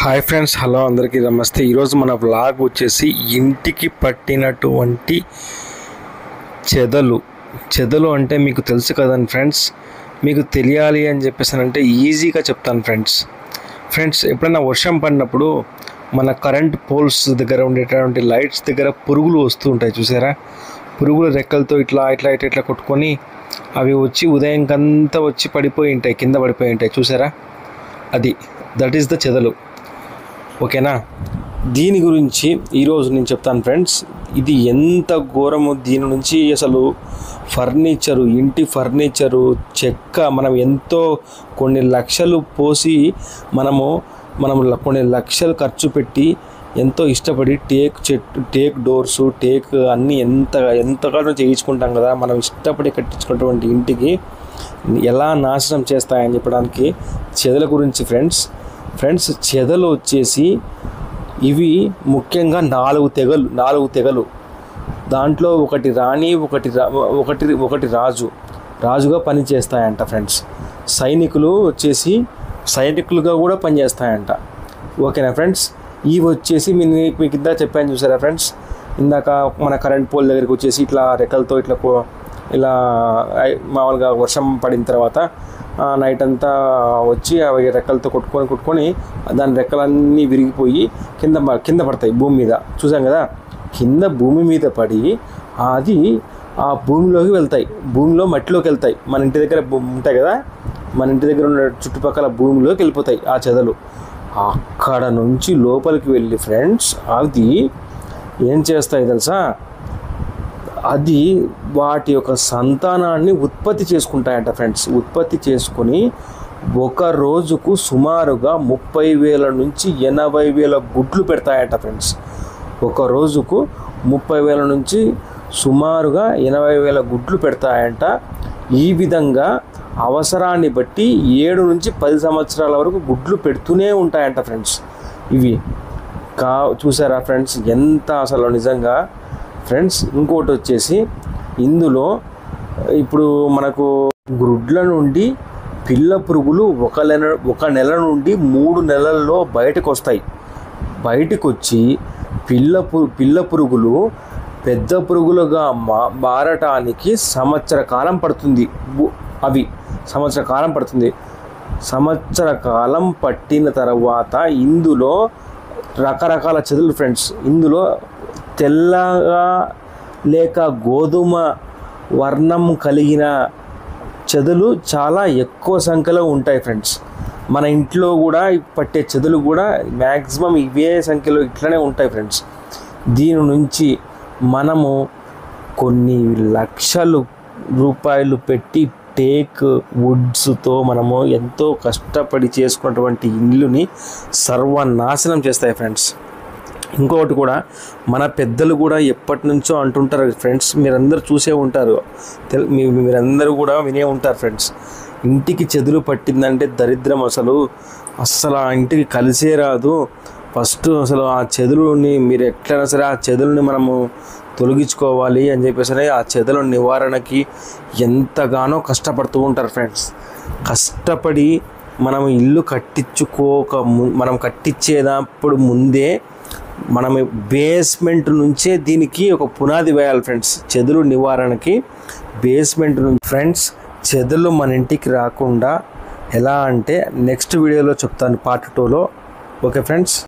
Hi friends, hello అందరికీ నమస్తే. ఈరోజు మన వ్లాగ్ వచ్చేసి ఇంటికి పట్టినటువంటి చెదలు అంటే మీకు తెలుసు కదండి ఫ్రెండ్స్. మీకు తెలియాలి అని చెప్పేసానంటే ఈజీగా చెప్తాను ఫ్రెండ్స్. ఎప్పుడైనా వర్షం పడినప్పుడు మన కరెంట్ పోల్స్ దగ్గర ఉండేటటువంటి లైట్స్ దగ్గర పురుగులు వస్తూ ఉంటాయి, చూసారా? పురుగుల రెక్కలతో ఇట్లా కొట్టుకొని అవి వచ్చి ఉదయంకంతా వచ్చి పడిపోయి ఉంటాయి, కింద పడిపోయి ఉంటాయి, చూసారా? దట్ ఈస్ ద చెదలు. ఓకేనా? దీని గురించి ఈరోజు నేను చెప్తాను ఫ్రెండ్స్. ఇది ఎంత ఘోరము! దీని నుంచి అసలు ఇంటి ఫర్నిచరు, చెక్క, మనం ఎంతో కొన్ని లక్షలు పోసి మనం కొన్ని లక్షలు ఖర్చు పెట్టి ఎంతో ఇష్టపడి టేక్ డోర్సు, అన్నీ ఎంతగానో చేయించుకుంటాం కదా. మనం ఇష్టపడి కట్టించుకున్నటువంటి ఇంటికి ఎలా నాశనం చేస్తాయని చెప్పడానికి చెదల గురించి ఫ్రెండ్స్. చెదలు వచ్చేసి ఇవి ముఖ్యంగా నాలుగు తెగలు. దాంట్లో ఒకటి రాణి, ఒకటి రాజుగా పనిచేస్తాయంట ఫ్రెండ్స్. సైనికులుగా కూడా పనిచేస్తాయంట. ఓకేనా ఫ్రెండ్స్? ఇవి వచ్చేసి మీకు ఇందాక చెప్పాను, చూసారా ఫ్రెండ్స్? ఇందాక మన కరెంట్ పోల్ దగ్గరికి వచ్చేసి ఇట్లా రెక్కలతో ఇలా మామూలుగా వర్షం పడిన తర్వాత నైట్ అంతా వచ్చి అవి రెక్కలతో కొట్టుకొని దాని రెక్కలన్నీ విరిగిపోయి కింద పడతాయి భూమి మీద. చూసాం కదా, కింద భూమి మీద పడి అది ఆ భూమిలోకి వెళ్తాయి, భూమిలో మట్టిలోకి వెళ్తాయి. మన ఇంటి దగ్గర ఉంటాయి కదా, మన ఇంటి దగ్గర ఉన్న చుట్టుపక్కల భూమిలోకి వెళ్ళిపోతాయి ఆ చెదలు. అక్కడ నుంచి లోపలికి వెళ్ళి ఫ్రెండ్స్ అది ఏం చేస్తాయి తెలుసా? అది వాటి యొక్క సంతానాన్ని ఉత్పత్తి చేసుకుంటాయంట ఫ్రెండ్స్. ఉత్పత్తి చేసుకొని ఒక రోజుకు సుమారుగా 30,000 నుంచి 80,000 గుడ్లు పెడతాయంట ఫ్రెండ్స్. ఒక రోజుకు 30,000 నుంచి సుమారుగా 80,000 గుడ్లు పెడతాయంట. ఈ విధంగా అవసరాన్ని బట్టి 7 నుంచి 10 సంవత్సరాల వరకు గుడ్లు పెడుతూనే ఉంటాయంట ఫ్రెండ్స్. ఇవి చూసారా ఫ్రెండ్స్, ఎంత అసలు నిజంగా ఫ్రెండ్స్. ఇంకోటి వచ్చేసి ఇందులో ఇప్పుడు మనకు గుడ్ల నుండి పిల్ల పురుగులు ఒక నెల నుండి 3 నెలల్లో బయటకు వస్తాయి. బయటకు వచ్చి పిల్ల పురుగులు పెద్ద పురుగులుగా మారటానికి సంవత్సర కాలం పడుతుంది. సంవత్సర కాలం పట్టిన తర్వాత ఇందులో రకరకాల చెదలు ఫ్రెండ్స్. ఇందులో తెల్లగా లేక గోధుమ వర్ణం కలిగిన చెదలు చాలా ఎక్కువ సంఖ్యలో ఉంటాయి ఫ్రెండ్స్. మన ఇంట్లో కూడా పట్టే చెదలు కూడా మ్యాక్సిమం ఇవే సంఖ్యలో ఇట్లనే ఉంటాయి ఫ్రెండ్స్. దీని నుంచి మనము కొన్ని లక్షలు రూపాయలు పెట్టి టేక్ వుడ్స్తో మనము ఎంతో కష్టపడి చేసుకున్నటువంటి ఇల్లుని సర్వనాశనం చేస్తాయి ఫ్రెండ్స్. ఇంకొకటి కూడా మన పెద్దలు కూడా ఎప్పటి నుంచో అంటుంటారు ఫ్రెండ్స్, మీరందరూ చూసే ఉంటారు, మీరందరూ కూడా వినే ఉంటారు ఫ్రెండ్స్. ఇంటికి చెదలు పట్టిందంటే దరిద్రం అసలు ఆ ఇంటికి కలిసే రాదు. ఫస్ట్ అసలు ఆ చెదలుని మీరు ఎట్లయినా సరే ఆ చెదలుని మనము తొలగించుకోవాలి అని చెప్పేసి ఆ చెదల నివారణకి ఎంతగానో కష్టపడుతూ ఉంటారు ఫ్రెండ్స్. కష్టపడి మనం ఇల్లు మనం కట్టించేటప్పుడు ముందే మనం బేస్మెంట్ నుంచే దీనికి ఒక పునాది వేయాలి ఫ్రెండ్స్. చెదలు నివారణకి బేస్మెంట్ నుంచి ఫ్రెండ్స్. చెదలు మన ఇంటికి రాకుండా ఎలా అంటే నెక్స్ట్ వీడియోలో చెప్తాను, పార్ట్ 2లో. Okay friends.